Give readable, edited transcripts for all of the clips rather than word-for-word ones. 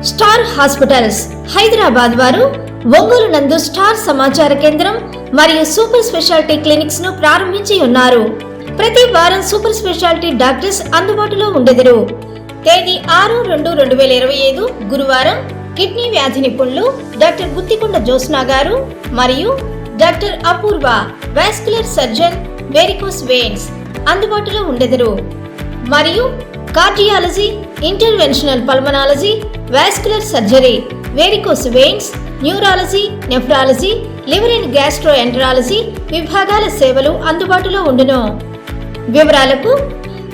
Star hospitals Hyderabad వారు ఒంగోలు నందు star సమాచార కేంద్రం మరియు సూపర్ స్పెషాలిటీ క్లినిక్స్ ను ప్రారంభించి ఉన్నారు. ప్రతి వారం సూపర్ స్పెషాలిటీ డాక్టర్స్ అందుబాటులో ఉండెదరు. తేదీ 6/2/2025 గురువారం కిడ్నీ వ్యాధి నిపుణులు డాక్టర్ గుత్తికొండ జ్యోత్స్న గారు మరియు డాక్టర్ అపూర్వ వాస్కులర్ సర్జన్ వెరికోస్ వెయిన్స్ అందుబాటులో ఉండెదరు. మరియు cardiology, interventional pulmonology, vascular surgery, varicose veins, neurology, nephrology, liver and gastroenterology విభాగాల సేవలు అందుబాటులో ఉండును. వివరాలకు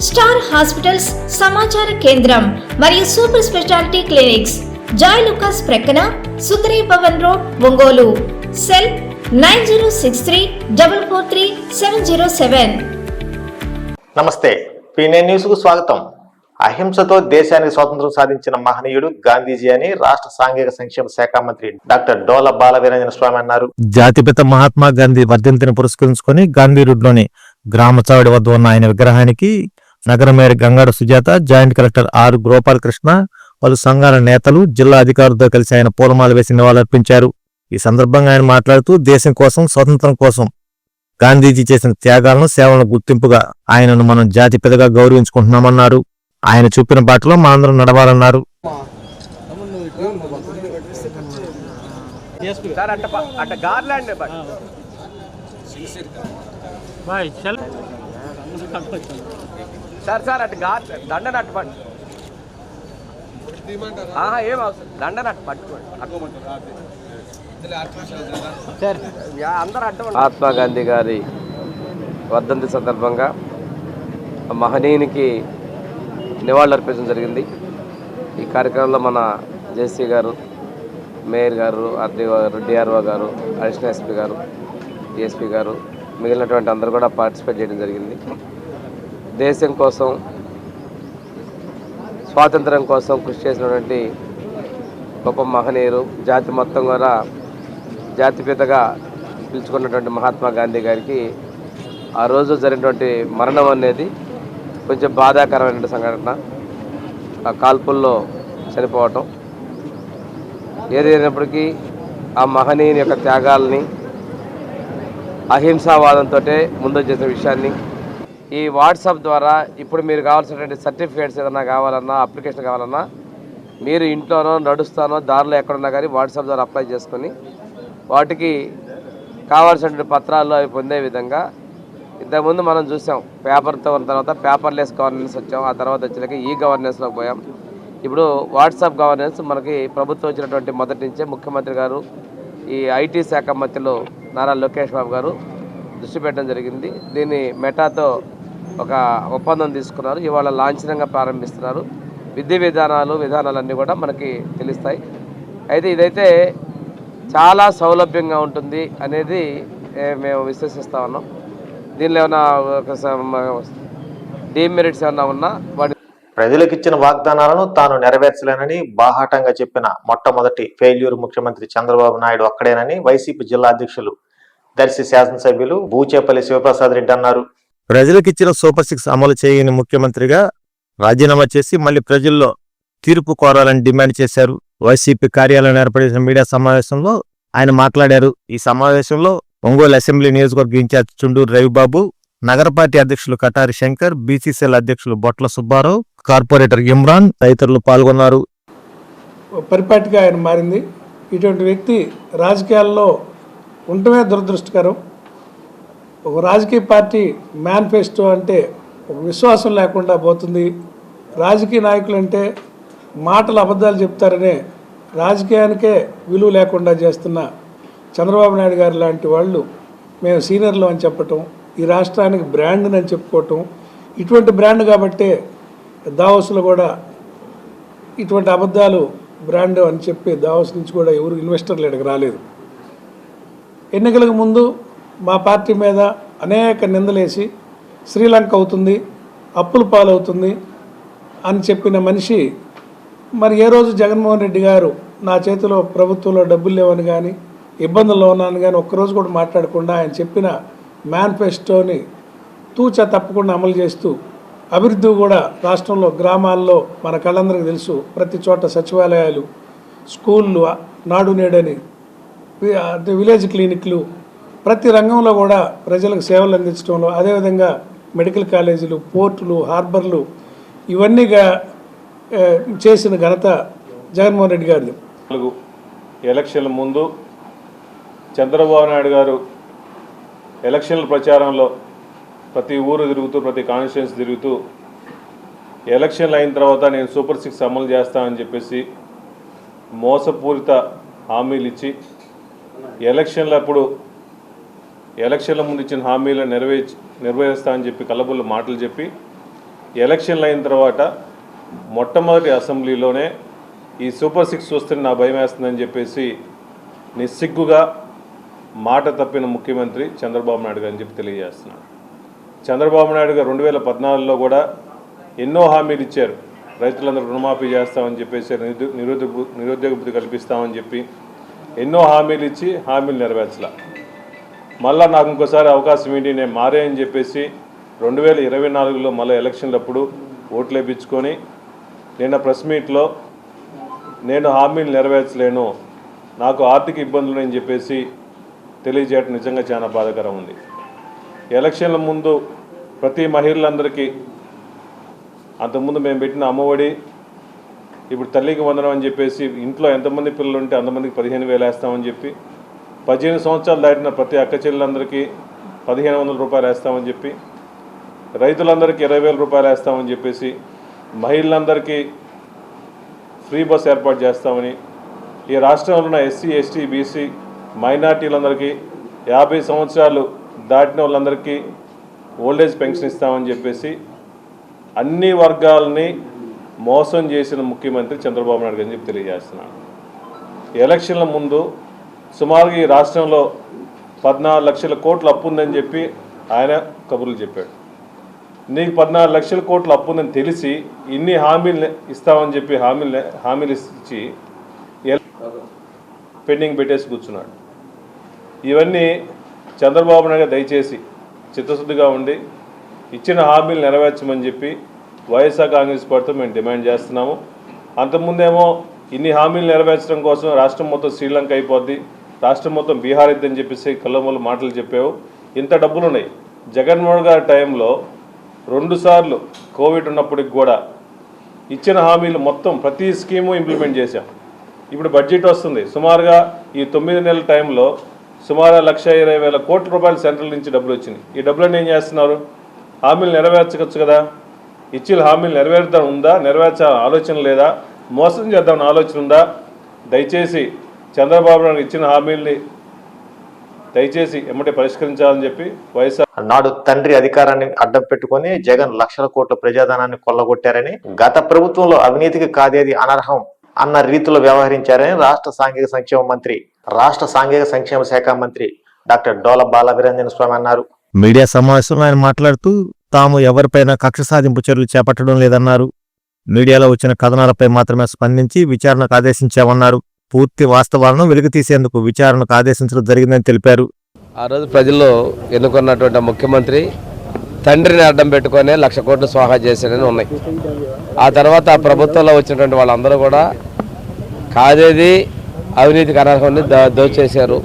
స్టార్ హాస్పిటల్స్ సమాచార కేంద్రం మరియు super speciality clinics, Joy Lukas ప్రక్కన, సుందరి భవన్ రోడ్, ఒంగోలు. సెల్ 9063443707. నమస్తే, పీనే న్యూస్ కు స్వాగతం. అహింసతో దేశానికి స్వాతంత్రం సాధించిన మహనీయుడు గాంధీజీ అని రాష్ట్ర సాంఘిక సంక్షేమ శాఖ మంత్రి డాక్టర్ డోల బాలవీరంజన స్వామి అన్నారు. జాతిపిత మహాత్మా గాంధీ వర్ధంతిని పురస్కరించుకొని గాంధీ రోడ్లోని గ్రామ చావడి వద్ద ఉన్న ఆయన విగ్రహానికి నగర mayor Gangada Sujatha, joint collector R Gopalakrishna, పలు సంఘాల నేతలు, జిల్లా అధికారులతో కలిసి ఆయన పూలమాల వేసి నివాళులర్పించారు. ఈ సందర్భంగా ఆయన మాట్లాడుతూ దేశం కోసం, స్వాతంత్రం కోసం గాంధీజీ చేసిన త్యాగాలను, సేవలను గుర్తింపుగా ఆయనను మనం జాతిపితగా గౌరవించుకుంటున్నామన్నారు. ఆయన చూపిన బాటలో మనందరం నడవాలన్నారు. మహాత్మా గాంధీ గారి వర్ధంతి సందర్భంగా మహనీయునికి నివాళులు అర్పించడం జరిగింది. ఈ కార్యక్రమంలో మన జేసీ గారు, మేయర్ గారు, డిఆర్ఓ గారు, అడిషనల్ ఎస్పీ గారు, డిఎస్పీ గారు, మిగిలినటువంటి అందరూ కూడా పార్టిసిపేట్ చేయడం జరిగింది. దేశం కోసం, స్వాతంత్రం కోసం కృషి చేసినటువంటి గొప్ప మహనీయులు, జాతి మొత్తం కూడా జాతిపితగా పిలుచుకున్నటువంటి మహాత్మా గాంధీ గారికి ఆ రోజు జరిగినటువంటి మరణం అనేది కొంచెం బాధాకరమైన సంఘటన. ఆ కాల్పుల్లో చనిపోవటం ఏదైనప్పటికీ ఆ మహనీయుని యొక్క త్యాగాల్ని, అహింసావాదంతో ముందు చేసిన విషయాన్ని ఈ వాట్సాప్ ద్వారా ఇప్పుడు మీరు కావాల్సినటువంటి సర్టిఫికేట్స్ ఏదైనా కావాలన్నా, అప్లికేషన్ కావాలన్నా మీరు ఇంట్లోనో, నడుస్తానో, దారిలో ఎక్కడున్నా కానీ వాట్సాప్ ద్వారా అప్లై చేసుకొని వాటికి కావాల్సినటువంటి పత్రాలు అవి పొందే విధంగా ఇంతకుముందు మనం చూసాం. పేపర్తో ఉన్న తర్వాత పేపర్లెస్ గవర్నెన్స్ వచ్చాం, ఆ తర్వాత వచ్చేసరికి ఈ గవర్నెన్స్లోకి పోయాం. ఇప్పుడు వాట్సాప్ గవర్నెన్స్ మనకి ప్రభుత్వం వచ్చినటువంటి మొదటి నుంచే ముఖ్యమంత్రి గారు, ఈ ఐటీ శాఖ మంత్రులు నారా లోకేష్ బాబు గారు దృష్టి పెట్టడం జరిగింది. దీన్ని మెటాతో ఒక ఒప్పందం తీసుకున్నారు. ఇవాళ లాంఛనంగా ప్రారంభిస్తున్నారు. విధానాలన్నీ కూడా మనకి తెలుస్తాయి. అయితే ఇదైతే చాలా సౌలభ్యంగా ఉంటుంది అనేది మేము విశ్వసిస్తా ఉన్నాం. దీనిలో ఏమైనా డిమెరిట్స్ ఏమన్నా ఉన్నా ప్రజలకు ఇచ్చిన వాగ్దానాలను తాను నెరవేర్చలేనని బాహాటంగా చెప్పిన మొట్టమొదటి ఫెయిల్యూర్ ముఖ్యమంత్రి చంద్రబాబు నాయుడు ఒక్కడేనని వైసీపీ జిల్లా అధ్యక్షులు, దర్శి శాసనసభ్యులు బూచేపల్లి శివప్రసాద్ రెడ్డి అన్నారు. ప్రజలకు ఇచ్చిన సూపర్ 6 అమలు చేయని ముఖ్యమంత్రిగా రాజీనామా చేసి మళ్లీ ప్రజల్లో తీర్పు కోరాలని డిమాండ్ చేశారు. వైసీపీ కార్యాలయం ఏర్పడిన మీడియా సమావేశంలో ఆయన మాట్లాడారు. ఈ సమావేశంలో ఒంగోలు అసెంబ్లీ నియోజకవర్గ ఇన్ఛార్జ్ చుండూరు రవిబాబు, నగర పార్టీ అధ్యక్షులు కటారి శంకర్, బీసీసీఎల్ అధ్యక్షులు బొట్ల సుబ్బారావు, కార్పొరేటర్ ఇమ్రాన్ తదితరులు పాల్గొన్నారు. పరిపాటిగా ఆయన మారింది. ఇటువంటి వ్యక్తి రాజకీయాల్లో ఉండటమే దురదృష్టకరం. ఒక రాజకీయ పార్టీ మేనిఫెస్టో అంటే ఒక విశ్వాసం లేకుండా పోతుంది. రాజకీయ నాయకులు అంటే మాటలు అబద్ధాలు చెప్తారనే రాజకీయానికే విలువ లేకుండా చేస్తున్న చంద్రబాబు నాయుడు గారు లాంటి వాళ్ళు మేము సీనియర్లు అని చెప్పటం, ఈ రాష్ట్రానికి బ్రాండ్ అని చెప్పుకోవటం, ఇటువంటి బ్రాండ్ కాబట్టే దావోస్లో కూడా ఇటువంటి అబద్ధాలు బ్రాండ్ అని చెప్పి దావోస్ నుంచి కూడా ఎవరు ఇన్వెస్టర్లు ఇక్కడికి రాలేదు. ఎన్నికలకు ముందు మా పార్టీ మీద అనేక నిందలేసి శ్రీలంక అవుతుంది, అప్పుల పాలవుతుంది అని చెప్పిన మనిషి మరి ఏ రోజు జగన్మోహన్ రెడ్డి గారు నా చేతిలో ప్రభుత్వంలో డబ్బులు లేవని కానీ, ఇబ్బందుల్లో ఉన్నాను కానీ ఒక్కరోజు కూడా మాట్లాడకుండా ఆయన చెప్పిన మేనిఫెస్టోని తూచా తప్పకుండా అమలు చేస్తూ అభివృద్ధి కూడా రాష్ట్రంలో గ్రామాల్లో మన కళ్ళందరికీ తెలుసు, ప్రతి చోట సచివాలయాలు, స్కూళ్ళు, నాడు నేడని, విలేజ్ క్లినిక్లు, ప్రతి రంగంలో కూడా ప్రజలకు సేవలు అందించడంలో, అదేవిధంగా మెడికల్ కాలేజీలు, పోర్టులు, హార్బర్లు ఇవన్నీగా చేసిన ఘనత జగన్మోహన్ రెడ్డి గారిది. ఎలక్షన్ల ముందు చంద్రబాబు నాయుడు గారు ఎలక్షన్ల ప్రచారంలో ప్రతి ఊరు తిరుగుతూ, ప్రతి కాన్స్టిట్యున్సీ తిరుగుతూ ఎలక్షన్లు అయిన తర్వాత నేను సూపర్ 6 అమలు చేస్తానని చెప్పేసి మోసపూరిత హామీలు ఇచ్చి ఎలక్షన్ల ముందు ఇచ్చిన హామీలను నెరవేరుస్తానని చెప్పి కల్లబుల్ల మాటలు చెప్పి ఎలక్షన్లు అయిన తర్వాత మొట్టమొదటి అసెంబ్లీలోనే ఈ సూపర్ 6 వస్తే నా భయం వేస్తుందని చెప్పేసి నిస్సిగ్గుగా మాట తప్పిన ముఖ్యమంత్రి చంద్రబాబు నాయుడు గారు అని చెప్పి తెలియజేస్తున్నాను. చంద్రబాబు నాయుడు గారు 2014లో కూడా ఎన్నో హామీలు ఇచ్చారు. రైతులందరూ రుణమాఫీ చేస్తామని చెప్పేసి, నిరుద్యోగ వృత్తి కల్పిస్తామని చెప్పి ఎన్నో హామీలు ఇచ్చి హామీలు నెరవేర్చలా. మళ్ళీ నాకు ఇంకోసారి అవకాశం ఏంటి, నేను మారే అని చెప్పేసి 2024లో మళ్ళీ ఎలక్షన్లప్పుడు ఓట్లు వేయించుకొని నిన్న ప్రెస్ మీట్లో నేను హామీలు నెరవేర్చలేను, నాకు ఆర్థిక ఇబ్బందులు అని చెప్పేసి తెలియజేయడం నిజంగా చాలా బాధాకరం ఉంది. ఎలక్షన్ల ముందు ప్రతి మహిళలందరికీ అంతకుముందు మేము పెట్టిన అమ్మఒడి, ఇప్పుడు తల్లికి వందనం అని చెప్పేసి ఇంట్లో ఎంతమంది పిల్లలు ఉంటే అంతమందికి 15,000 వేస్తామని చెప్పి, 15 సంవత్సరాలు దాటిన ప్రతి అక్క చెల్లెలందరికీ 1,500 రూపాయలు వేస్తామని చెప్పి, రైతులందరికీ 20,000 రూపాయలు వేస్తామని చెప్పేసి, మహిళలందరికీ ఫ్రీ బస్ ఏర్పాటు చేస్తామని, ఈ రాష్ట్రంలో ఉన్న ఎస్సీ, ఎస్టీ, బీసీ మైనార్టీలందరికీ 50 సంవత్సరాలు దాటిన వాళ్ళందరికీ ఓల్డేజ్ పెన్షన్ ఇస్తామని చెప్పేసి అన్ని వర్గాలని మోసం చేసిన ముఖ్యమంత్రి చంద్రబాబు నాయుడు అని చెప్పి తెలియజేస్తున్నాను. ఎలక్షన్ల ముందు సుమారుగా ఈ రాష్ట్రంలో 14 లక్షల కోట్ల అప్పు ఉందని చెప్పి ఆయన కబుర్లు చెప్పాడు. నీకు 14 లక్షల కోట్ల అప్పు ఉందని తెలిసి ఇన్ని హామీలు ఇస్తామని చెప్పి హామీలు ఇచ్చి పెండింగ్ పెట్టేసి కూర్చున్నాడు. ఇవన్నీ చంద్రబాబు నాయుడు దయచేసి చిత్తశుద్ధిగా ఉండి ఇచ్చిన హామీలు నెరవేర్చమని చెప్పి వైఎస్ఆర్ కాంగ్రెస్ పార్టీతో మేము డిమాండ్ చేస్తున్నాము. అంతకుముందేమో ఇన్ని హామీలు నెరవేర్చడం కోసం రాష్ట్రం మొత్తం శ్రీలంక అయిపోద్ది, రాష్ట్రం మొత్తం బీహార్ ఇద్దని చెప్పేసి కళ్ళమూల మాటలు చెప్పావు. ఇంత డబ్బులు ఉన్నాయి. జగన్మోహన్ గారి టైంలో 2 సార్లు కోవిడ్ ఉన్నప్పటికి కూడా ఇచ్చిన హామీలు మొత్తం ప్రతి స్కీము ఇంప్లిమెంట్ చేశాం. ఇప్పుడు బడ్జెట్ వస్తుంది. సుమారుగా ఈ 9 నెలల టైంలో సుమారు 1,20,000 కోట్ల రూపాయలు సెంట్రల్ నుంచి డబ్బులు వచ్చినాయి. ఈ డబ్బులను ఏం చేస్తున్నారు? హామీలు నెరవేర్చవచ్చు కదా. ఇచ్చిన హామీలు నెరవేర్చడం ఉందా, నెరవేర్చాలని ఆలోచన లేదా, మోసం చేద్దామని ఆలోచన ఉందా? దయచేసి చంద్రబాబు నాయుడు ఇచ్చిన హామీల్ని దయచేసి ఎమ్మటే పరిష్కరించాలని చెప్పి వైఎస్ఆర్ నాడు తండ్రి అధికారాన్ని అడ్డం పెట్టుకొని జగన్ లక్షల కోట్ల ప్రజాధనాన్ని కొల్లగొట్టారని, గత ప్రభుత్వంలో అవినీతికి కాదేది అనర్హం అన్న రీతిలో వ్యవహరించారని రాష్ట్ర సాంఘిక సంక్షేమ శాఖ మంత్రి డాక్టర్ డోల బాల వీరేంద్ర స్వామి అన్నారు. మీడియా సమావేశంలో ఆయన మాట్లాడుతూ తాము ఎవరిపైనా కక్ష సాధింపు చర్యలు చేపట్టడం లేదన్నారు. మీడియాలో వచ్చిన కథనాలపై మాత్రమే స్పందించి విచారణకు ఆదేశించామన్నారు. పూర్తి వాస్తవాలను వెలుగు తీసేందుకు విచారణకు ఆదేశించడం జరిగిందని తెలిపారు. ఆ రోజు ప్రజల్లో ఎన్నుకున్నటువంటి ముఖ్యమంత్రి తండ్రిని అడ్డం పెట్టుకొని 1,00,000 కోట్లు స్వాహా చేశాడని ఉన్నాయి. ఆ తర్వాత ఆ ప్రభుత్వంలో వచ్చినటువంటి వాళ్ళందరూ కూడా కాదేది అవినీతికి అనర్హాన్ని దోచేశారు.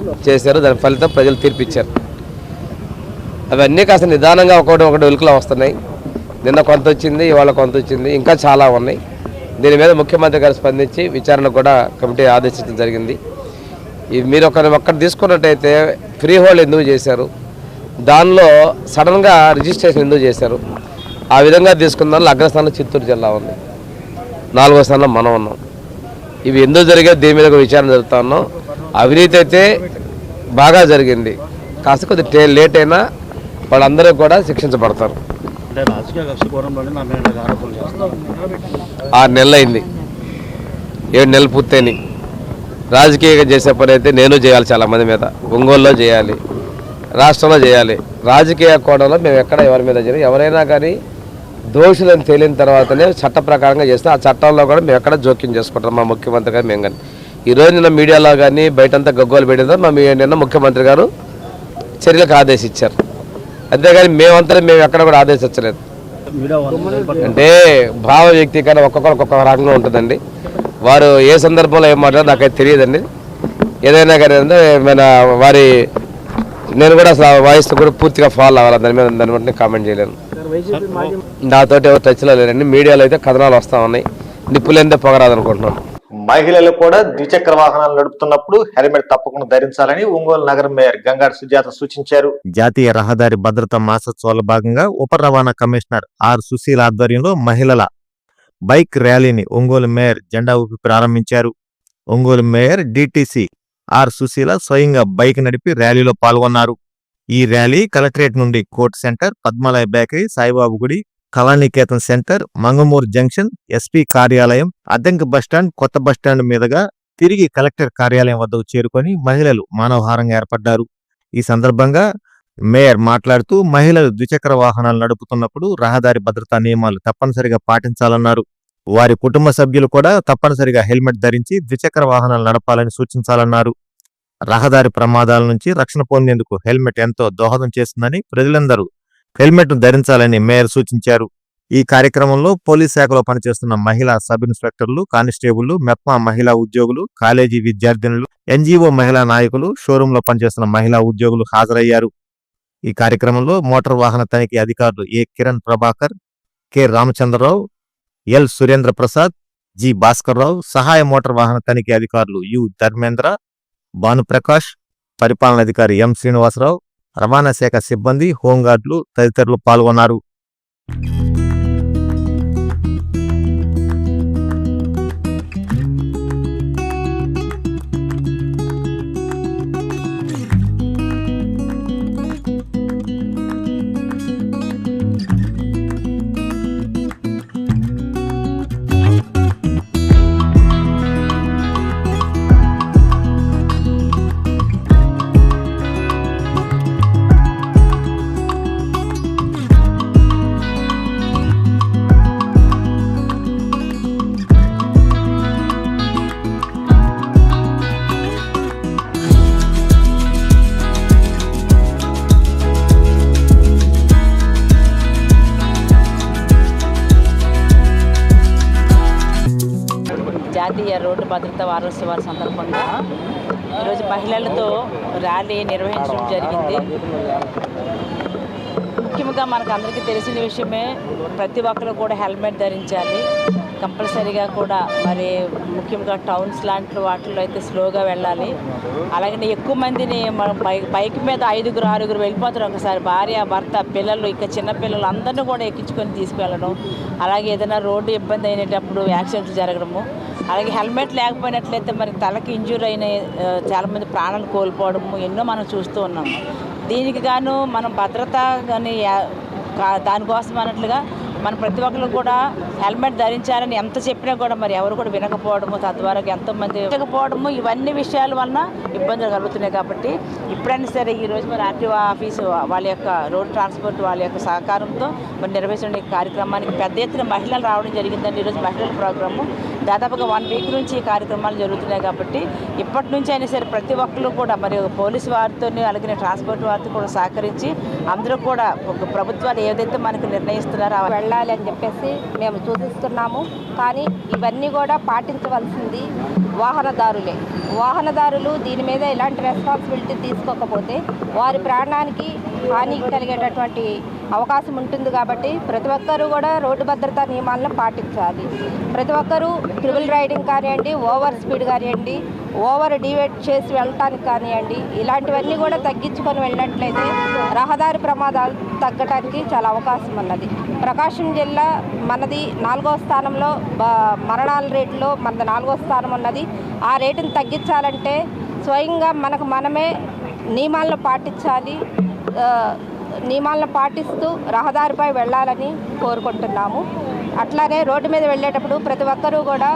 దాని ఫలితం ప్రజలు తీర్పిచ్చారు. అవన్నీ కాస్త నిదానంగా ఒకటి వెలుకలో వస్తున్నాయి. నిన్న కొంత వచ్చింది, ఇవాళ కొంత వచ్చింది, ఇంకా చాలా ఉన్నాయి. దీని మీద ముఖ్యమంత్రి గారు స్పందించి విచారణ కూడా కమిటీ ఆదేశించడం జరిగింది. మీరు ఒక్కటి తీసుకున్నట్టయితే ఫ్రీ హోల్డ్ ఎందుకు చేశారు, దానిలో సడన్గా రిజిస్ట్రేషన్ ఎందుకు చేశారు, ఆ విధంగా తీసుకున్న దానిలో అగ్రస్థానం చిత్తూరు జిల్లా ఉంది, 4వ స్థానంలో మనం ఉన్నాం. ఇవి ఎందుకు జరిగాయి, దీని మీద విచారణ జరుగుతూ ఉన్నాం. అవినీతి అయితే బాగా జరిగింది. కాస్త కొద్దిగా లేట్ అయినా వాళ్ళందరూ కూడా శిక్షించబడతారు. 6 నెలలు అయింది, 7 నెలలు పూర్తయినాయి. రాజకీయంగా చేసే పని అయితే నేను చేయాలి, చాలామంది మీద ఒంగోలులో చేయాలి, రాష్ట్రంలో చేయాలి. రాజకీయ కోణంలో మేము ఎక్కడ ఎవరి మీద చేయాలి, ఎవరైనా కానీ దోషులను తేలిన తర్వాతనే చట్ట ప్రకారంగా చేస్తాం. ఆ చట్టంలో కూడా మేము ఎక్కడ జోక్యం చేసుకుంటాం, మా ముఖ్యమంత్రి గారు మేము కానీ. ఈరోజు నిన్న మీడియాలో కానీ బయటంతా గగ్గోలు పెట్టిందో నిన్న ముఖ్యమంత్రి గారు చర్యలకు ఆదేశించారు. అంతేగాని మేము ఎక్కడ కూడా ఆదేశించలేదు. అంటే భావ వ్యక్తీకరణ ఒక్కొక్కరికి ఒక్కొక్క రకంగా ఉంటుందండి. వారు ఏ సందర్భంలో ఏం మాట్లాడారు నాకైతే తెలియదండి. ఏదైనా కానీ అంటే వారి నేను కూడా అసలు వాయిస్ కూడా పూర్తిగా ఫాలో అవ్వాలి, దాని బట్టి కామెంట్ చేయలేను. నాతోటి ఎవరు టచ్లో లేరండి. మీడియాలో అయితే కథనాలు వస్తూ ఉన్నాయి, నిప్పులేందే పొగరాదనుకుంటున్నాను. మహిళలు కూడా ద్విచక్ర వాహనాలు నడుపుతున్నప్పుడు హెల్మెట్ తప్పకుండా ధరించాలని ఒంగోలు నగర మేయర్ గంగాడు సుజాత సూచించారు. జాతీయ రహదారి భద్రతా మాసోత్సవాల భాగంగా ఉప రవాణా కమిషనర్ ఆర్ సుశీల్ ఆధ్వర్యంలో మహిళల బైక్ ర్యాలీని ఒంగోలు మేయర్ జెండా ఊపి ప్రారంభించారు. Ongole mayor DTC R Sushila స్వయంగా బైక్ నడిపి ర్యాలీలో పాల్గొన్నారు. ఈ ర్యాలీ కలెక్టరేట్ నుండి court centre, Padmalaya bakery, Saibaba గుడి, Kalaniketan centre, Mangamuru junction, SP కార్యాలయం, అద్దెంకి బస్టాండ్, కొత్త బస్టాండ్ మీదుగా తిరిగి కలెక్టర్ కార్యాలయం వద్దకు చేరుకొని మహిళలు మానవహారంగా ఏర్పడ్డారు. ఈ సందర్భంగా మేయర్ మాట్లాడుతూ మహిళలు ద్విచక్ర వాహనాలు నడుపుతున్నప్పుడు రహదారి భద్రతా నియమాలు తప్పనిసరిగా పాటించాలన్నారు. వారి కుటుంబ సభ్యులు కూడా తప్పనిసరిగా హెల్మెట్ ధరించి ద్విచక్ర వాహనాలు నడపాలని సూచించాలన్నారు. రహదారి ప్రమాదాల నుంచి రక్షణ పొందేందుకు హెల్మెట్ ఎంతో దోహదం చేస్తుందని ప్రజలందరూ హెల్మెట్ ధరించాలని మేయర్ సూచించారు. ఈ కార్యక్రమంలో పోలీస్ శాఖలో పనిచేస్తున్న మహిళా సబ్ ఇన్స్పెక్టర్లు, కానిస్టేబుళ్లు, మెప్మా మహిళా ఉద్యోగులు, కాలేజీ విద్యార్థినులు, ఎన్జీఓ మహిళా నాయకులు, షోరూంలో పనిచేస్తున్న మహిళా ఉద్యోగులు హాజరయ్యారు. ఈ కార్యక్రమంలో మోటార్ వాహన తనిఖీ అధికారులు A Kiran Prabhakar, K Ramachandrarao, L Surendra Prasad, G Bhaskarrao, సహాయ మోటార్ వాహన తనిఖీ అధికారులు యు ధర్మేంద్ర, భానుప్రకాష్, పరిపాలనాధికారి ఎం శ్రీనివాసరావు, రవాణా శాఖ సిబ్బంది, హోంగార్డులు తదితరులు పాల్గొన్నారు. జాతీయ రోడ్డు భద్రతా వారోత్సవాల సందర్భంగా ఈరోజు మహిళలతో ర్యాలీ నిర్వహించడం జరిగింది. ముఖ్యంగా మనకు అందరికీ తెలిసిన విషయమే, ప్రతి ఒక్కరు కూడా హెల్మెట్ ధరించాలి కంపల్సరీగా కూడా. మరి ముఖ్యంగా టౌన్స్ లాంటి వాటిల్లో అయితే స్లోగా వెళ్ళాలి. అలాగే ఎక్కువ మందిని మనం బైక్ మీద 5-6 వెళ్ళిపోతారు ఒకసారి, భార్య, భర్త, పిల్లలు, ఇంకా చిన్నపిల్లలు అందరినీ కూడా ఎక్కించుకొని తీసుకువెళ్ళడం. అలాగే ఏదైనా రోడ్డు ఇబ్బంది అయినప్పుడు యాక్సిడెంట్లు జరగడము. అలాగే హెల్మెట్ లేకపోయినట్లయితే మరి తలకి ఇంజూరీ అయిన చాలామంది ప్రాణాలు కోల్పోవడము ఎన్నో మనం చూస్తూ ఉన్నాము. దీనికి గాను మనం భద్రత కానీ దానికోసం అన్నట్లుగా మన ప్రతి ఒక్కరు కూడా హెల్మెట్ ధరించాలని ఎంత చెప్పినా కూడా మరి ఎవరు కూడా వినకపోవడము, తద్వారా ఎంతోమంది వినకపోవడము, ఇవన్నీ విషయాల వలన ఇబ్బందులు కలుగుతున్నాయి. కాబట్టి ఇప్పుడైనా సరే ఈరోజు మరి ఆర్టీఓ ఆఫీసు వాళ్ళ యొక్క రోడ్ ట్రాన్స్పోర్ట్ వాళ్ళ యొక్క సహకారంతో మరి నిర్వహించిన ఈ కార్యక్రమానికి పెద్ద ఎత్తున మహిళలు రావడం జరిగిందండి. ఈరోజు మహిళల ప్రోగ్రాము దాదాపుగా 1 వీక్ నుంచి ఈ కార్యక్రమాలు జరుగుతున్నాయి. కాబట్టి ఇప్పటి నుంచి అయినా సరే ప్రతి ఒక్కరు కూడా మరి పోలీసు వారితో అలాగే ట్రాన్స్పోర్ట్ వారితో కూడా సహకరించి అందరూ కూడా ప్రభుత్వాలు ఏదైతే మనకు నిర్ణయిస్తున్నారో వెళ్ళాలి అని చెప్పేసి మేము సూచిస్తున్నాము. కానీ ఇవన్నీ కూడా పాటించవలసింది వాహనదారులే. వాహనదారులు దీని మీద ఎలాంటి రెస్పాన్సిబిలిటీ తీసుకోకపోతే వారి ప్రాణానికి హాని కలిగేటటువంటి అవకాశం ఉంటుంది. కాబట్టి ప్రతి ఒక్కరూ కూడా రోడ్డు భద్రతా నియమాలను పాటించాలి. ప్రతి ఒక్కరూ ట్రిపుల్ రైడింగ్ కానివ్వండి, ఓవర్ స్పీడ్ కానివ్వండి, ఓవర్ డివైడ్ చేసి వెళ్ళటానికి కానివ్వండి, ఇలాంటివన్నీ కూడా తగ్గించుకొని వెళ్ళినట్లయితే రహదారి ప్రమాదాలు తగ్గటానికి చాలా అవకాశం ఉన్నది. ప్రకాశం జిల్లా మనది 4వ స్థానంలో మరణాల రేటులో మనది 4వ స్థానం ఉన్నది. ఆ రేటును తగ్గించాలంటే స్వయంగా మనకు మనమే నియమాలను పాటించాలి. నియమాలను పాటిస్తూ రహదారిపై వెళ్ళాలని కోరుకుంటున్నాము. అట్లానే రోడ్డు మీద వెళ్ళేటప్పుడు ప్రతి ఒక్కరూ కూడా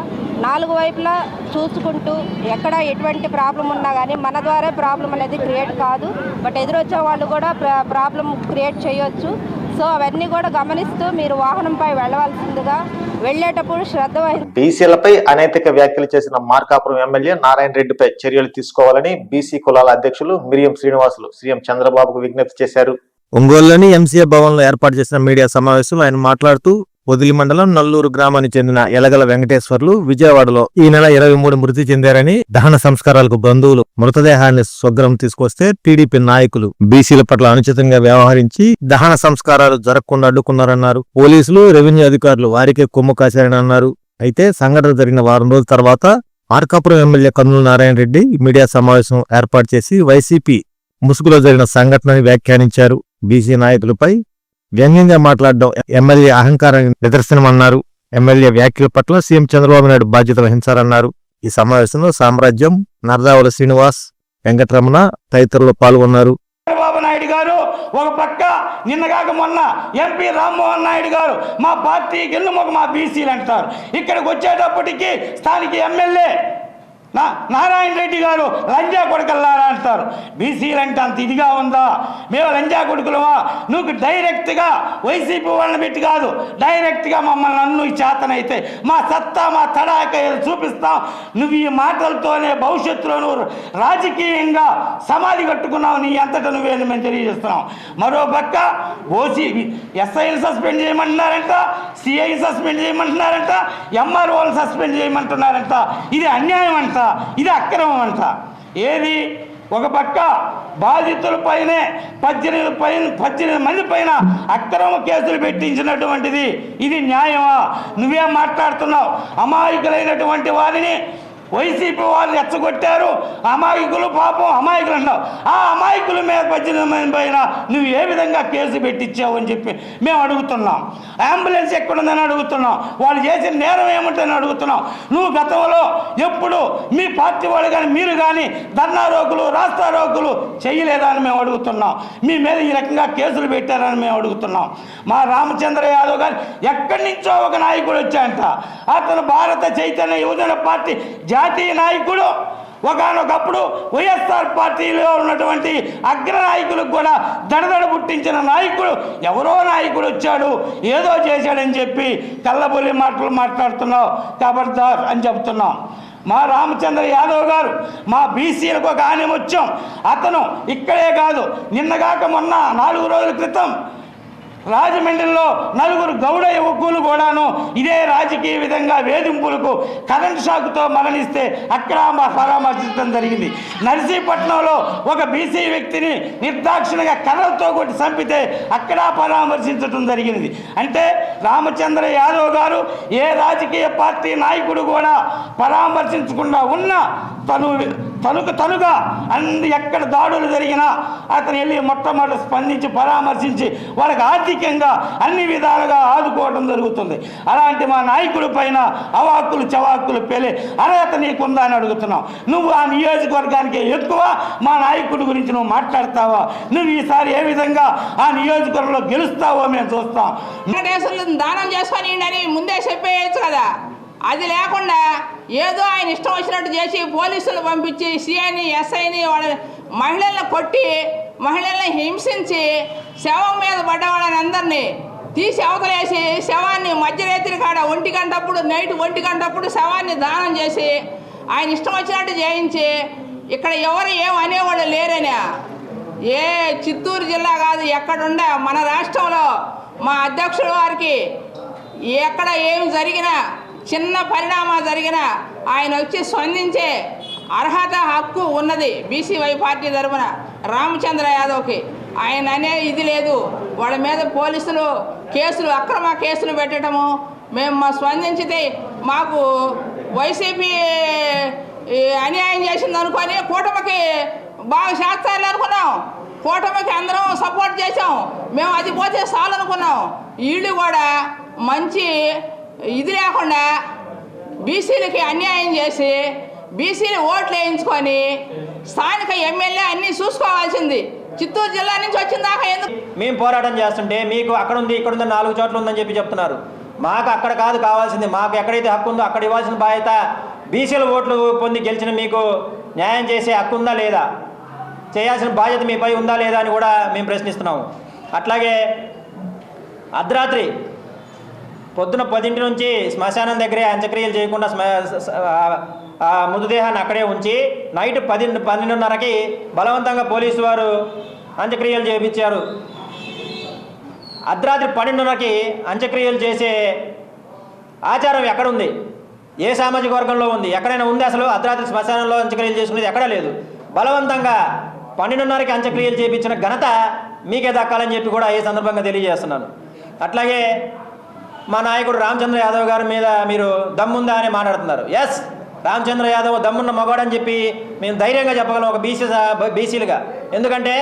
4 వైపులా చూసుకుంటూ ఎక్కడ ఎటువంటి ప్రాబ్లం ఉన్నా కానీ మన ద్వారా ప్రాబ్లం అనేది క్రియేట్ కాదు, బట్ ఎదురొచ్చే వాళ్ళు కూడా ప్రాబ్లం క్రియేట్ చేయొచ్చు. సో అవన్నీ కూడా గమనిస్తూ మీరు వాహనంపై వెళ్ళవలసిందిగా, వెళ్ళేటప్పుడు శ్రద్ధ వహించాలి. బీసీలపై అనైతిక వ్యాఖ్యలు చేసిన మార్కాపురం ఎమ్మెల్యే నారాయణ రెడ్డిపై చర్యలు తీసుకోవాలని బీసీ కులాల అధ్యక్షులు మిరియం శ్రీనివాసులు సీఎం చంద్రబాబుకు విజ్ఞప్తి చేశారు. ఒంగోలులోని ఎంసీఏ భవన్లో ఏర్పాటు చేసిన మీడియా సమావేశంలో ఆయన మాట్లాడుతూ పొదిలి మండలం నల్లూరు గ్రామానికి చెందిన ఎలగల వెంకటేశ్వర్లు విజయవాడలో ఈ నెల 23 మృతి చెందారని, దహన సంస్కారాలకు బంధువులు మృతదేహాన్ని స్వగ్రం తీసుకొస్తే టీడీపీ నాయకులు బీసీల పట్ల అనుచితంగా వ్యవహరించి దహన సంస్కారాలు జరగకుండా అడ్డుకున్నారన్నారు. పోలీసులు, రెవెన్యూ అధికారులు వారికే కొమ్ము కాశారని అన్నారు. అయితే సంఘటన జరిగిన వారం రోజుల తర్వాత మార్కాపురం ఎమ్మెల్యే కన్నుల నారాయణ రెడ్డి మీడియా సమావేశం ఏర్పాటు చేసి వైసీపీ ముసుగులో జరిగిన సంఘటనని వ్యాఖ్యానించారు. బీసీ నాయకులపై వ్యంగ్యంగా మాట్లాడడం ఎమ్మెల్యే అహంకారానికి నిదర్శనమన్నారు. ఎమ్మెల్యే వ్యాఖ్యల పట్ల సీఎం చంద్రబాబు నాయుడు బాధ్యత వహించారన్నారు. ఈ సమావేశంలో సామ్రాజ్యం, నర్దావుల శ్రీనివాస్, వెంకటరమణ తదితరులు పాల్గొన్నారు. చంద్రబాబు నాయుడు గారు ఒక పక్క నిన్నగాక మొన్న ఎంపీ రామ్మోహన్ నాయుడు గారు మా పార్టీ గెన్నుముక మా బీసీలు అంటారు. ఇక్కడికి వచ్చేటప్పటికి స్థానిక ఎమ్మెల్యే నారాయణ రెడ్డి గారు లంజా కొడుకల్లారా అంటారు. బీసీలు అంటే అంత ఇదిగా ఉందా? మేము లంజా కొడుకులమా? నువ్వు డైరెక్ట్గా వైసీపీ వాళ్ళని పెట్టి కాదు, డైరెక్ట్గా మమ్మల్ని నన్ను చేతనైతే మా సత్తా మా తడాక చూపిస్తాం. నువ్వు ఈ మాటలతోనే భవిష్యత్తులో నువ్వు రాజకీయంగా సమాధి కట్టుకున్నావు, నీ అంతటా నువ్వేని మేము తెలియజేస్తున్నాం. మరో పక్క ఓసీ ఎస్ఐని సస్పెండ్ చేయమంటున్నారంట, సిఐ సస్పెండ్ చేయమంటున్నారంట, ఎంఆర్ఓని సస్పెండ్ చేయమంటున్నారంట. ఇది అన్యాయం అంట, ఇది అక్రమం అంట. ఏది ఒక పక్క బాధితులపైనే 18 మంది పైన అక్రమ కేసులు పెట్టించినటువంటిది, ఇది న్యాయమా? నువ్వేం మాట్లాడుతున్నావు? అమాయకులైనటువంటి వారిని వైసీపీ వాళ్ళు రెచ్చగొట్టారు. అమాయకులు పాపం అమాయకులు అంటావు. ఆ అమాయకుల మీద 18 మంది పైన నువ్వు ఏ విధంగా కేసు పెట్టించావు అని చెప్పి మేము అడుగుతున్నాం. అంబులెన్స్ ఎక్కడుందని అడుగుతున్నాం. వాళ్ళు చేసిన నేరం ఏముంటుందని అడుగుతున్నాం. నువ్వు గతంలో ఎప్పుడు మీ పార్టీ వాళ్ళు కానీ మీరు కానీ ధర్నా రోకులు, రాస్తా రోకులు చేయలేదని మేము అడుగుతున్నాం. మీ మీద ఈ రకంగా కేసులు పెట్టారని మేము అడుగుతున్నాం. మా రామచంద్ర యాదవ్ గారు ఎక్కడి నుంచో ఒక నాయకుడు వచ్చాయంట. అతను భారత చైతన్య యువజన పార్టీ జాతీయ నాయకుడు. ఒకనొకప్పుడు వైఎస్ఆర్ పార్టీలో ఉన్నటువంటి అగ్రనాయకులకు కూడా దడదడ పుట్టించిన నాయకుడు. ఎవరో నాయకుడు వచ్చాడు, ఏదో చేశాడని చెప్పి కళ్ళబొల్లి మాటలు మాట్లాడుతున్నావు, ఖబర్దార్ అని చెప్తున్నాం. మా రామచంద్ర యాదవ్ గారు మా బీసీలకు ఒక ఆనిముత్యం. అతను ఇక్కడే కాదు, నిన్నగాక మొన్న 4 రోజుల క్రితం రాజమండ్రిలో 4 గౌడ యువకులు కూడాను ఇదే రాజకీయ విధంగా వేధింపులకు కరెంట్ షాక్తో మరణిస్తే అక్కడ పరామర్శించడం జరిగింది. నర్సీపట్నంలో ఒక బీసీ వ్యక్తిని నిర్దాక్షిణ్యంగా కర్రలతో కొట్టి చంపితే అక్కడ పరామర్శించడం జరిగింది. అంటే రామచంద్ర యాదవ్ గారు ఏ రాజకీయ పార్టీ నాయకుడు కూడా పరామర్శించకుండా ఉన్న తనుగా ఎక్కడ దాడులు జరిగినా అతను వెళ్ళి మొట్టమొదటి స్పందించి పరామర్శించి వాళ్ళకి ఆర్థికంగా అన్ని విధాలుగా ఆదుకోవడం జరుగుతుంది. అలాంటి మా నాయకుడి పైన అవాక్కులు చవాక్కులు పేలే అర్హత నీకుందా అని అడుగుతున్నావు. నువ్వు ఆ నియోజకవర్గానికి ఎక్కువ మా నాయకుడి గురించి నువ్వు మాట్లాడతావా? నువ్వు ఈసారి ఏ విధంగా ఆ నియోజకవర్గంలో గెలుస్తావో మేము చూస్తాం. దానం చేసుకొని అని ముందే చెప్పేయచ్చు కదా. అది లేకుండా ఏదో ఆయన ఇష్టం వచ్చినట్టు చేసి పోలీసులు పంపించి సిఐని ఎస్ఐని వాళ్ళ మహిళలను కొట్టి మహిళల్ని హింసించి శవం మీద పడ్డ వాళ్ళని అందరినీ తీసి అవతలేసి శవాన్ని మధ్యరాత్రి కాడ 1 గంటప్పుడు నైట్ 1 గంటప్పుడు శవాన్ని దానం చేసి ఆయన ఇష్టం వచ్చినట్టు చేయించి ఇక్కడ ఎవరు ఏం అనేవాళ్ళు లేరని. ఏ చిత్తూరు జిల్లా కాదు, ఎక్కడుండే మన రాష్ట్రంలో మా అధ్యక్షుడు వారికి ఎక్కడ ఏం జరిగినా చిన్న పరిణామాలు జరిగినా ఆయన వచ్చి స్పందించే అర్హత హక్కు ఉన్నది బీసీవై పార్టీ తరఫున రామచంద్ర యాదవ్కి. ఆయన అనే ఇది లేదు. వాళ్ళ మీద పోలీసులు కేసులు అక్రమ కేసులు పెట్టడము మేము స్పందించితే మాకు వైసీపీ అన్యాయం చేసింది అనుకొని కూటమికి బాగా చేస్తారని అనుకున్నాం. కూటమికి అందరం సపోర్ట్ చేసాం. మేము అది పోతే చాలనుకున్నాం. వీళ్ళు కూడా మంచి ఇది లేకుండా బీసీలకి అన్యాయం చేసి బీసీలు ఓట్లు వేయించుకొని స్థానిక ఎమ్మెల్యే అన్నీ చూసుకోవాల్సింది. చిత్తూరు జిల్లా నుంచి వచ్చిన దాకా ఎందుకు మేము పోరాటం చేస్తుంటే మీకు అక్కడ ఉంది ఇక్కడ ఉంది 4 చోట్ల ఉందని చెప్పి చెప్తున్నారు. మాకు అక్కడ కాదు కావాల్సింది. మాకు ఎక్కడైతే హక్కు ఉందో అక్కడ ఇవ్వాల్సిన బాధ్యత. బీసీల ఓట్లు పొంది గెలిచిన మీకు న్యాయం చేసే హక్కు ఉందా లేదా, చేయాల్సిన బాధ్యత మీపై ఉందా లేదా అని కూడా మేము ప్రశ్నిస్తున్నాము. అట్లాగే అర్ధరాత్రి పొద్దున 10 నుంచి శ్మశానం దగ్గరే అంత్యక్రియలు చేయకుండా మృతదేహాన్ని అక్కడే ఉంచి నైట్ 12:30కి బలవంతంగా పోలీసు వారు అంత్యక్రియలు చేయించారు. అర్ధరాత్రి 12:30కి అంత్యక్రియలు చేసే ఆచారం ఎక్కడుంది? ఏ సామాజిక వర్గంలో ఉంది? ఎక్కడైనా ఉంది అసలు? అర్ధరాత్రి శ్మశానంలో అంత్యక్రియలు చేసుకునేది ఎక్కడా లేదు. బలవంతంగా 12:30కి అంత్యక్రియలు చేయించిన ఘనత మీకే దక్కాలని చెప్పి కూడా ఈ సందర్భంగా తెలియజేస్తున్నాను. అట్లాగే మా నాయకుడు రామచంద్ర యాదవ్ గారి మీద మీరు దమ్ముందా అని మాట్లాడుతున్నారు. ఎస్, రామచంద్ర యాదవ్ దమ్మున్న మగవాడని చెప్పి మేము ధైర్యంగా చెప్పగలం ఒక బీసీలుగా. ఎందుకంటే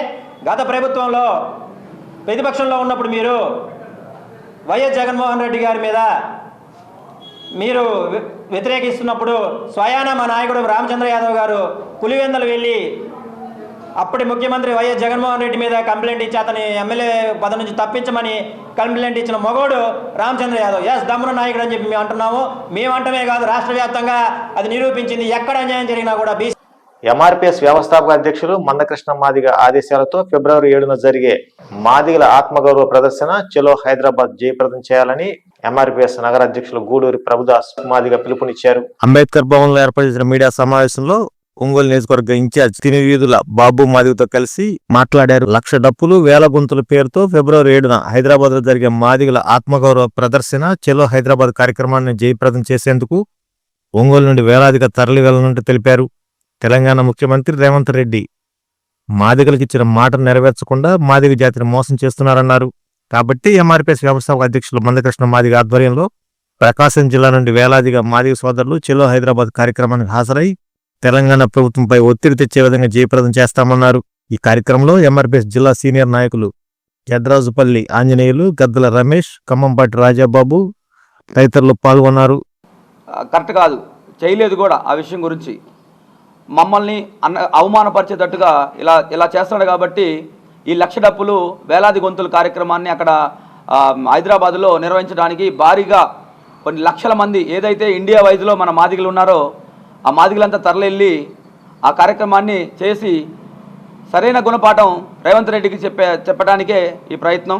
గత ప్రభుత్వంలో ప్రతిపక్షంలో ఉన్నప్పుడు మీరు వైఎస్ జగన్మోహన్ రెడ్డి గారి మీద మీరు వ్యతిరేకిస్తున్నప్పుడు స్వయాన మా నాయకుడు రామచంద్ర యాదవ్ గారు పులివెందలు వెళ్ళి అప్పటి ముఖ్యమంత్రి వైఎస్ జగన్మోహన్ రెడ్డి మీద కంప్లైంట్ ఇచ్చి అతని ఎమ్మెల్యే పదవి నుంచి తప్పించమని కంప్లైంట్ ఇచ్చిన మగోడు రామచంద్ర యాదవ్. ఎస్, దమ్మున నాయకుడు అని చెప్పి మేము అంటున్నాము. మేము అంటమే కాదు, రాష్ట్ర వ్యాప్తంగా అది నిరూపించింది. ఎక్కడ అన్యాయం జరిగినా కూడా ఎంఆర్పిఎస్ వ్యవస్థాపక అధ్యక్షులు మందకృష్ణ మాదిగ ఆదేశాలతో ఫిబ్రవరి 7న జరిగే మాదిగల ఆత్మగౌరవ ప్రదర్శన చలో హైదరాబాద్ జయప్రదం చేయాలని ఎంఆర్పిఎస్ నగర అధ్యక్షులు గూడూరి ప్రభుదాస్ మాదిగ పిలుపునిచ్చారు. అంబేద్కర్ భవన్ లో ఏర్పాటు చేసిన మీడియా సమావేశంలో ఒంగోలు నియోజకవర్గ ఇన్ఛార్జ్ తిని వీధుల బాబు మాదిగతో కలిసి మాట్లాడారు. 1,00,000 డప్పులు 1,000 గొంతుల పేరుతో ఫిబ్రవరి 7న హైదరాబాద్ లో జరిగే మాదిగల ఆత్మగౌరవ ప్రదర్శన చలో హైదరాబాద్ కార్యక్రమాన్ని జయప్రదం చేసేందుకు ఒంగోలు నుండి వేలాదిగా తరలి వెళ్లనుంటూ తెలిపారు. తెలంగాణ ముఖ్యమంత్రి రేవంత్ రెడ్డి మాదిగలకు ఇచ్చిన మాటను నెరవేర్చకుండా మాదిగ జాతిని మోసం చేస్తున్నారన్నారు. కాబట్టి ఎంఆర్పిఎస్ వ్యవస్థాపక అధ్యక్షులు మందకృష్ణ మాదిగ ఆధ్వర్యంలో ప్రకాశం జిల్లా నుండి వేలాదిగా మాదిగ సోదరులు చలో హైదరాబాద్ కార్యక్రమానికి హాజరై తెలంగాణ ప్రభుత్వంపై ఒత్తిడి తెచ్చే విధంగా జయప్రదం చేస్తామన్నారు. ఈ కార్యక్రమంలో ఎంఆర్పిఎస్ జిల్లా సీనియర్ నాయకులు యద్రాజుపల్లి ఆంజనేయులు, గద్దల రమేష్, ఖమ్మంపాటి రాజాబాబు తదితరులు పాల్గొన్నారు. కరెక్ట్ కాదు, చేయలేదు కూడా. ఆ విషయం గురించి మమ్మల్ని అవమానపరిచేటట్టుగా ఇలా చేస్తున్నాడు. కాబట్టి ఈ 1,00,000 డప్పులు 1,000 గొంతుల కార్యక్రమాన్ని అక్కడ హైదరాబాద్లో నిర్వహించడానికి భారీగా కొన్ని లక్షల మంది, ఏదైతే ఇండియా వైజ్లో మన మాదిగలు ఉన్నారో ఆ మాదిగలంతా తరలివెళ్ళి ఆ కార్యక్రమాన్ని చేసి సరైన గుణపాఠం రేవంత్ రెడ్డికి చెప్పడానికే ఈ ప్రయత్నం.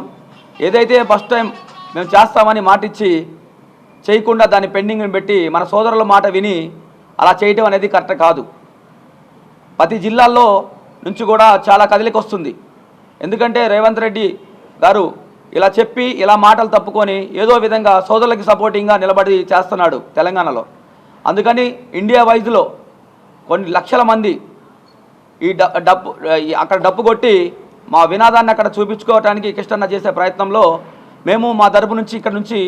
ఏదైతే ఫస్ట్ టైం మేము చేస్తామని మాటిచ్చి చేయకుండా దాన్ని పెండింగ్ని పెట్టి మన సోదరుల మాట విని అలా చేయటం అనేది కరెక్ట్ కాదు. ప్రతి జిల్లాల్లో నుంచి కూడా చాలా కదలిక వస్తుంది. ఎందుకంటే రేవంత్ రెడ్డి గారు ఇలా చెప్పి ఇలా మాటలు తప్పుకొని ఏదో విధంగా సోదరులకి సపోర్టింగ్గా నిలబడి చేస్తున్నాడు తెలంగాణలో. అందుకని ఇండియా వైజ్లో కొన్ని లక్షల మంది ఈ అక్కడ డప్పు కొట్టి మా వినాదాన్ని అక్కడ చూపించుకోవడానికి కిష్టన్న చేసే ప్రయత్నంలో మేము మా తరపు నుంచి ఇక్కడ నుంచి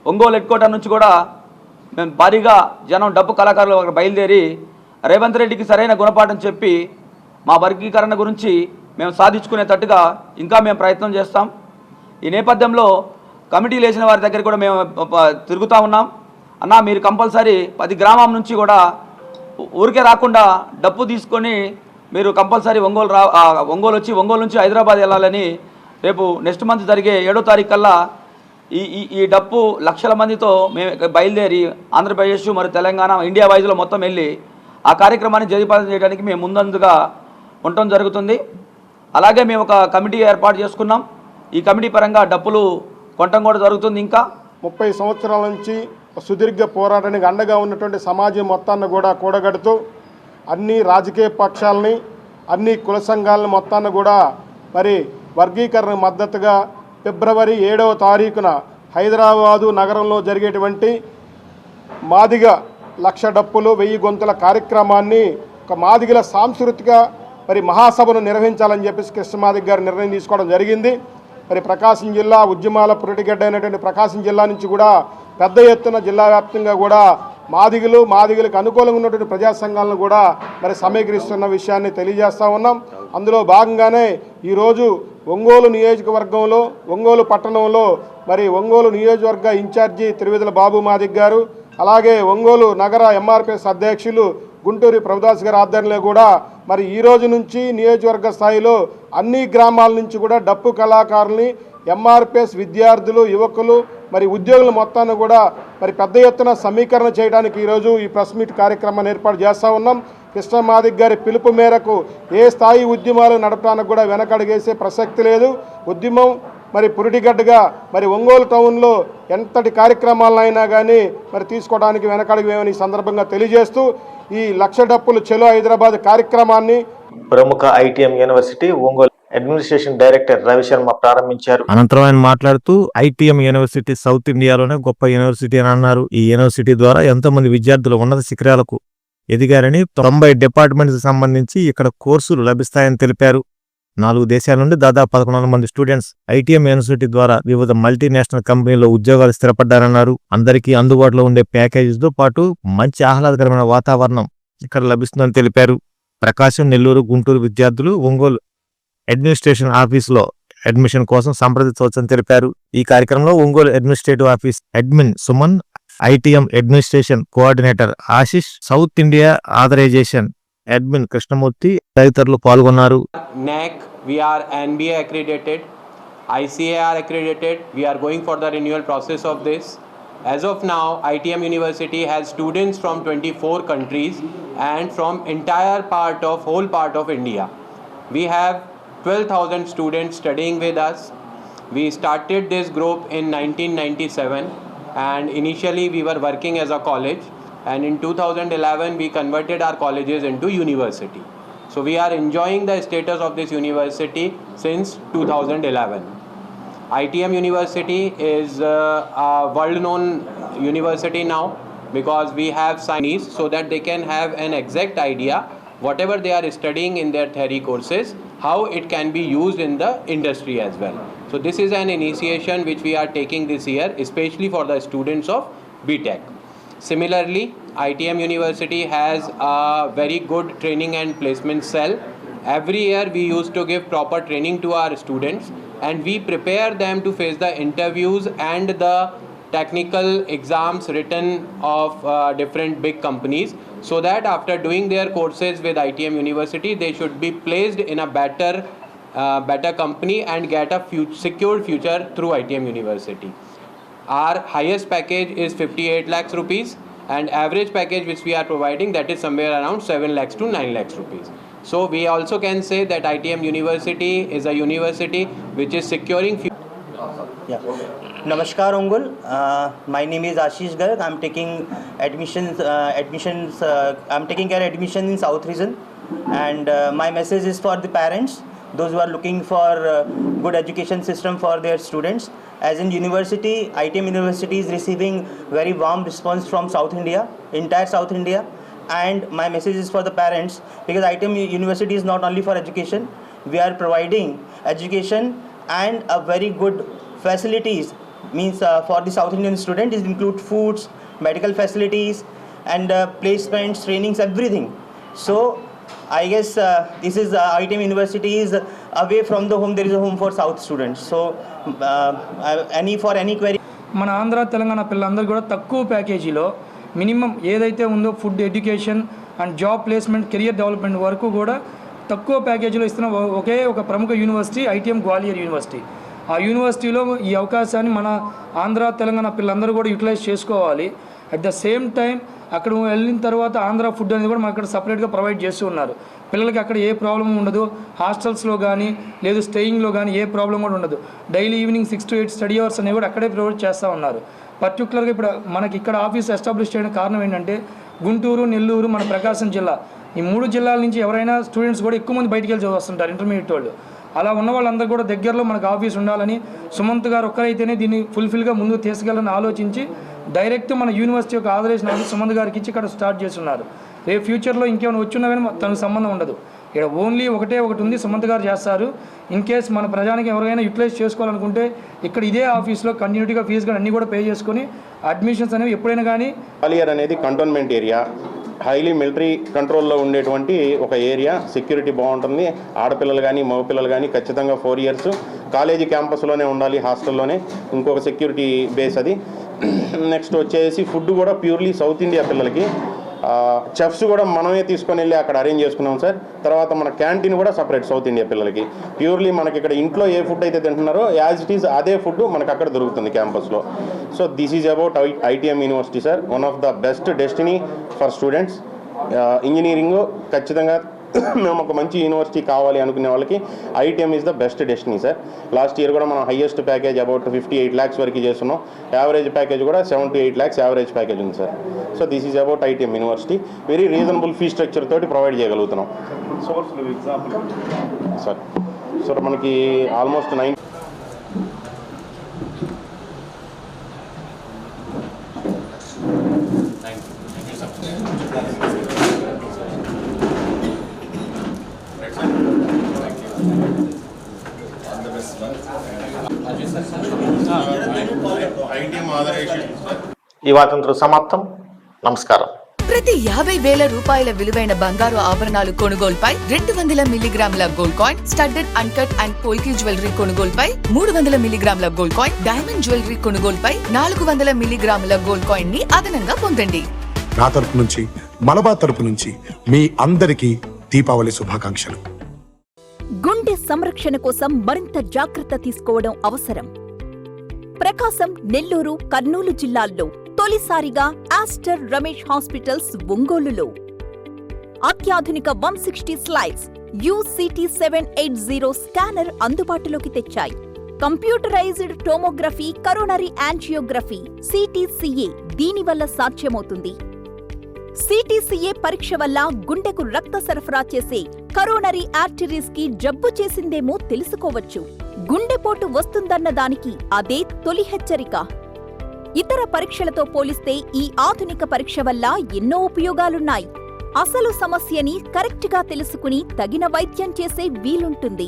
ఒంగోలు హెడ్ క్వార్టర్ నుంచి కూడా మేము భారీగా జనం డప్పు కళాకారులు అక్కడ బయలుదేరి రేవంత్ రెడ్డికి సరైన గుణపాఠం చెప్పి మా వర్గీకరణ గురించి మేము సాధించుకునేటట్టుగా ఇంకా మేము ప్రయత్నం చేస్తాం. ఈ నేపథ్యంలో కమిటీలు వేసిన వారి దగ్గర కూడా మేము తిరుగుతూ ఉన్నాం. అన్న, మీరు కంపల్సరీ 10 గ్రామం నుంచి కూడా ఊరికే రాకుండా డప్పు తీసుకొని మీరు కంపల్సరీ ఒంగోలు వచ్చి ఒంగోలు నుంచి హైదరాబాద్ వెళ్ళాలని రేపు నెక్స్ట్ మంత్ జరిగే 7వ తారీఖు కల్లా ఈ డప్పు లక్షల మందితో మేము బయలుదేరి ఆంధ్రప్రదేశ్ మరియు తెలంగాణ ఇండియా వైజ్లో మొత్తం వెళ్ళి ఆ కార్యక్రమాన్ని జయప్రదం చేయడానికి మేము ముందందుగా ఉండటం జరుగుతుంది. అలాగే మేము ఒక కమిటీ ఏర్పాటు చేసుకున్నాం. ఈ కమిటీ పరంగా డప్పులు కొనటం కూడా జరుగుతుంది. ఇంకా 30 సంవత్సరాల నుంచి సుదీర్ఘ పోరాటానికి అండగా ఉన్నటువంటి సమాజం మొత్తాన్ని కూడా కూడగడుతూ అన్ని రాజకీయ పక్షాలని, అన్ని కుల సంఘాలను మొత్తాన్ని కూడా మరి వర్గీకరణ మద్దతుగా ఫిబ్రవరి 7వ తారీఖున హైదరాబాదు నగరంలో జరిగేటువంటి మాదిగ 1,00,000 డప్పులు 1000 గొంతుల కార్యక్రమాన్ని ఒక మాదిగల సాంస్కృతిక మరి మహాసభను నిర్వహించాలని చెప్పేసి కృష్ణమాదిగ గారు నిర్ణయం తీసుకోవడం జరిగింది. మరి ప్రకాశం జిల్లా ఉద్యమాల పురిటిగడ్డ అయినటువంటి ప్రకాశం జిల్లా నుంచి కూడా పెద్ద ఎత్తున జిల్లా వ్యాప్తంగా కూడా మాదిగలకు అనుకూలంగా ఉన్నటువంటి ప్రజా సంఘాలను కూడా మరి సమీకరిస్తున్న విషయాన్ని తెలియజేస్తూ ఉన్నాం. అందులో భాగంగానే ఈరోజు ఒంగోలు నియోజకవర్గంలో ఒంగోలు పట్టణంలో మరి ఒంగోలు నియోజకవర్గ ఇన్ఛార్జి తిరువిధుల బాబు మాదిగ గారు, అలాగే ఒంగోలు నగర ఎంఆర్పిఎస్ అధ్యక్షులు గుంటూరి ప్రభుదాస్ గారి ఆధ్వర్యంలో కూడా మరి ఈ రోజు నుంచి నియోజకవర్గ స్థాయిలో అన్ని గ్రామాల నుంచి కూడా డప్పు కళాకారుల్ని ఎంఆర్పిఎస్ విద్యార్థులు, యువకులు మరి ఉద్యోగుల మొత్తాన్ని కూడా మరి పెద్ద ఎత్తున సమీకరణ చేయడానికి ఈరోజు ఈ ప్రెస్ మీట్ కార్యక్రమాన్ని ఏర్పాటు చేస్తూ ఉన్నాం. కృష్ణమాదిగ గారి పిలుపు మేరకు ఏ స్థాయి ఉద్యమాలు నడపడానికి కూడా వెనకడుగేసే ప్రసక్తి లేదు. ఉద్యమం మరి పురిటిగడ్డగా మరి ఒంగోలు టౌన్లో ఎంతటి కార్యక్రమాలైనా కానీ మరి తీసుకోవడానికి వెనకడుగేమని ఈ సందర్భంగా తెలియజేస్తూ ఈ 1,00,000 డప్పులు చలో హైదరాబాద్ కార్యక్రమాన్ని ప్రముఖ ITM university Ongole administration director Ravi Sharma ప్రారంభించారు. అనంతరం ఆయన మాట్లాడుతూ ఐటీఎం యూనివర్సిటీ సౌత్ ఇండియాలోనే గొప్ప యూనివర్సిటీ అని అన్నారు. ఈ యూనివర్సిటీ ద్వారా ఎంతో మంది విద్యార్థులు ఉన్నత శిఖరాలకు ఎదిగారని, 90 డిపార్ట్మెంట్స్ సంబంధించి ఇక్కడ కోర్సులు లభిస్తాయని తెలిపారు. 4 దేశాల నుండి దాదాపు 1100 మంది స్టూడెంట్స్ ఐటీఎం యూనివర్సిటీ ద్వారా వివిధ మల్టీనేషనల్ కంపెనీల్లో ఉద్యోగాలు స్థిరపడ్డారన్నారు. అందరికీ అందుబాటులో ఉండే ప్యాకేజీతో పాటు మంచి ఆహ్లాదకరమైన వాతావరణం ఇక్కడ లభిస్తుందని తెలిపారు. ప్రకాశం, నెల్లూరు, గుంటూరు విద్యార్థులు ఒంగోలు అడ్మినిస్ట్రేషన్ ఆఫీసులో అడ్మిషన్ కోసం సంప్రదించవచ్చని తెలిపారు. ఈ కార్యక్రమంలో Ongole administrative office admin Suman, ITM administration coordinator Ashish, south India authorization admin Krishnamurthy తదితరులు పాల్గొన్నారు. NAC, we are NBA accredited, ICAR accredited. We are going for the renewal process of this. As of now, ITM University has students from 24 countries and from whole part of India. We have 12,000 students studying with us. We started this group in 1997 and initially we were working as a college, and in 2011 we converted our colleges into university. So we are enjoying the status of this university since 2011. ITM University is a world-known university now because we have signees so that they can have an exact idea whatever they are studying in their theory courses, how it can be used in the industry as well. So this is an initiation which we are taking this year, especially for the students of BTech. Similarly, ITM University has a very good training and placement cell. Every year we used to give proper training to our students and we prepare them to face the interviews and the technical exams written of different big companies, so that after doing their courses with ITM University they should be placed in a better company and get a secured future through ITM University. Our highest package is 58 lakhs rupees and average package which we are providing, that is somewhere around 7 lakhs to 9 lakhs rupees. So we also can say that ITM University is a university which is securing Namaskar Ongol, my name is Ashish Garg. I'm taking I'm taking care of admission in South region, and my message is for the parents, those who are looking for good education system for their students. As in university, ITM University is receiving very warm response from South India, entire South India, and my message is for the parents, because ITM University is not only for education, we are providing education and a very good facilities, means for the South Indian student is include foods, medical facilities and placements, trainings, everything. So I guess this is ITM University is away from the home, there is a home for South students. So any query. మన ఆంధ్ర తెలంగాణ పిల్లలందరూ కూడా తక్కువ ప్యాకేజీలో minimum ఏదైతే ఉందో food, education and job placement, career development వరకు కూడా తక్కువ ప్యాకేజీలో ఇస్తున్న ఒకే ఒక ప్రముఖ యూనివర్సిటీ ఐటీఎం గ్వాలియర్ యూనివర్సిటీ. ఆ యూనివర్సిటీలో ఈ అవకాశాన్ని మన ఆంధ్ర తెలంగాణ పిల్లలందరూ కూడా యూటిలైజ్ చేసుకోవాలి. అట్ ద సేమ్ టైం అక్కడ వెళ్ళిన తర్వాత ఆంధ్ర ఫుడ్ అనేది కూడా మనకు అక్కడ సపరేట్గా ప్రొవైడ్ చేస్తూ ఉన్నారు. పిల్లలకి అక్కడ ఏ ప్రాబ్లం ఉండదు, హాస్టల్స్లో కానీ లేదు స్టేయింగ్లో కానీ ఏ ప్రాబ్లం కూడా ఉండదు. Daily evening 6 to 8 study hours అనేవి కూడా అక్కడే ప్రొవైడ్ చేస్తూ ఉన్నారు. పర్టికులర్గా ఇప్పుడు మనకి ఇక్కడ ఆఫీస్ ఎస్టాబ్లిష్ చేయడానికి కారణం ఏంటంటే గుంటూరు, నెల్లూరు, మన ప్రకాశం జిల్లా, ఈ 3 జిల్లాల నుంచి ఎవరైనా స్టూడెంట్స్ కూడా ఎక్కువ మంది బయటికి వెళ్ళి వస్తుంటారు, ఇంటర్మీడియట్ వాళ్ళు. అలా ఉన్న వాళ్ళందరూ కూడా దగ్గరలో మనకు ఆఫీస్ ఉండాలని సుమంత్ గారు ఒక్కరైతేనే దీన్ని ఫుల్ఫిల్గా ముందుకు తీసుకెళ్ళాలని ఆలోచించి డైరెక్ట్ మన యూనివర్సిటీ యొక్క ఆదరేషన్ ఆఫీస్ సుమంత్ గారికి ఇచ్చి ఇక్కడ స్టార్ట్ చేస్తున్నారు. రేపు ఫ్యూచర్లో ఇంకేమైనా వచ్చినా కానీ తనకు సంబంధం ఉండదు. ఇక్కడ ఓన్లీ ఒకటి ఉంది, సుమంత్ గారు చేస్తారు. ఇన్ కేస్ మన ప్రజానికి ఎవరైనా యూటిలైజ్ చేసుకోవాలనుకుంటే ఇక్కడ ఇదే ఆఫీస్లో కంటిన్యూటీగా ఫీజు కానీ అన్నీ కూడా పే చేసుకొని అడ్మిషన్స్ అనేవి ఎప్పుడైనా కానీ. గ్వాలియర్ అనేది కంటోన్మెంట్ ఏరియా, హైలీ మిలిటరీ కంట్రోల్లో ఉండేటువంటి ఒక ఏరియా. సెక్యూరిటీ బాగుంటుంది. ఆడపిల్లలు కానీ మగపిల్లలు కానీ ఖచ్చితంగా 4 years కాలేజీ క్యాంపస్లోనే ఉండాలి, హాస్టల్లోనే. ఇంకొక సెక్యూరిటీ బేస్ అది. నెక్స్ట్ వచ్చేసి ఫుడ్ కూడా ప్యూర్లీ సౌత్ ఇండియా పిల్లలకి. చెఫ్స్ కూడా మనమే తీసుకొని వెళ్ళి అక్కడ అరేంజ్ చేసుకున్నాం సార్. తర్వాత మన క్యాంటీన్ కూడా సపరేట్ సౌత్ ఇండియా పిల్లలకి. ప్యూర్లీ మనకి ఇక్కడ ఇంట్లో ఏ ఫుడ్ అయితే తింటున్నారో యాజ్ ఇట్ ఈజ్ అదే ఫుడ్ మనకు అక్కడ దొరుకుతుంది క్యాంపస్లో. So this is about ITM university sir, one of the best destiny for students. Engineering ఖచ్చితంగా మేము ఒక మంచి యూనివర్సిటీ కావాలి అనుకునే వాళ్ళకి ITM is the best destiny sir. Last year కూడా మనం హైయెస్ట్ ప్యాకేజ్ అబౌట్ 58 lakhs వరకు చేస్తున్నాం. యావరేజ్ ప్యాకేజ్ కూడా 7 to 8 lakhs యావరేజ్ ప్యాకేజ్ ఉంది sir. So this is about ITM university. Very reasonable fee structure తోటి ప్రొవైడ్ చేయగలుగుతున్నాం సార్. సో మనకి almost 9 ఈ వార్తంతో సమాప్తం. నమస్కారం. ప్రతి 50,000 రూపాయల విలువైన బంగారు ఆభరణాలు కొనుగోలుపై 200 మిల్లీగ్రాముల gold coin, studded uncut and polki jewellery కొనుగోలుపై 300 మిల్లీగ్రాముల గోల్డ్ కాయిన్, డైమండ్ జ్యువెలరీ కొనుగోలుపై 400 మిల్లీగ్రాముల గోల్డ్ కాయిన్ ని అదనంగా పొందండి. నా తరపు నుంచి, మలబార్ తరపు నుంచి మీ అందరికీ దీపావళి శుభాకాంక్షలు. గుండె సంరక్షణ కోసం మరింత జాగ్రత్త తీసుకోవడం అవసరం. ప్రకాశం, నెల్లూరు, కర్నూలు జిల్లాల్లో తొలిసారిగా ఆస్టర్ రమేష్ హాస్పిటల్స్ ఒంగోలులో అత్యాధునిక 160 స్లైడ్స్ UCT 780 స్కానర్ అందుబాటులోకి తెచ్చాయి. Computerised tomography, coronary angiography, CTCA దీనివల్ల సాధ్యమవుతుంది. CTCA పరీక్ష వల్ల గుండెకు రక్త సరఫరా చేసే కరోనరీ ఆర్టరీస్ కి జబ్బు చేసిందేమో తెలుసుకోవచ్చు. గుండెపోటు వస్తుందన్న దానికి అదే తొలి హెచ్చరిక. ఇతర పరీక్షలతో పోలిస్తే ఈ ఆధునిక పరీక్ష వల్ల ఎన్నో ఉపయోగాలున్నాయి. అసలు సమస్యని కరెక్ట్గా తెలుసుకుని తగిన వైద్యం చేసే వీలుంటుంది.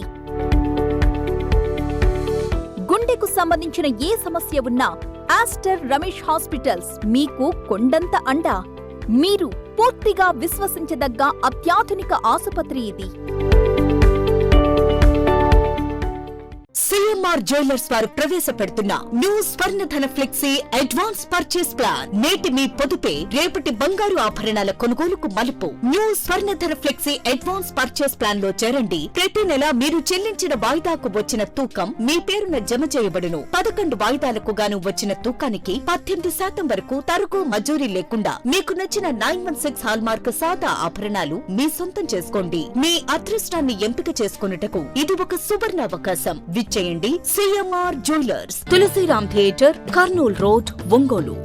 గుండెకు సంబంధించిన ఏ సమస్య ఉన్నా ఆస్టర్ రమేష్ హాస్పిటల్స్ మీకు కొండంత అండా. మీరు పూర్తిగా విశ్వసించదగ్గ అత్యాధునిక ఆసుపత్రి ఇది. CMR జ్యువెలర్స్ వారు ప్రవేశపెడుతున్న new Swarnadhana flexi advance purchase plan. నేటి మీ పొదుపే రేపటి బంగారు ఆభరణాల కొనుగోలుకు మలుపు. New Swarnadhana flexi advance purchase plan లో చేరండి. ప్రతి నెల మీరు చెల్లించిన వాయిదాకు వచ్చిన తూకం మీ పేరున జమ చేయబడును. 11 వాయిదాలకు గాను వచ్చిన తూకానికి 18% వరకు తరుగు మజూరీ లేకుండా మీకు నచ్చిన 916 హాల్మార్క్ సాదా ఆభరణాలు మీ సొంతం చేసుకోండి. మీ అదృష్టాన్ని ఎంపిక చేసుకొనుటకు ఇది ఒక సువర్ణ అవకాశం. విచ్చేయండి CMR jewellers, Tulsiram theatre, Kurnool road, Ongole.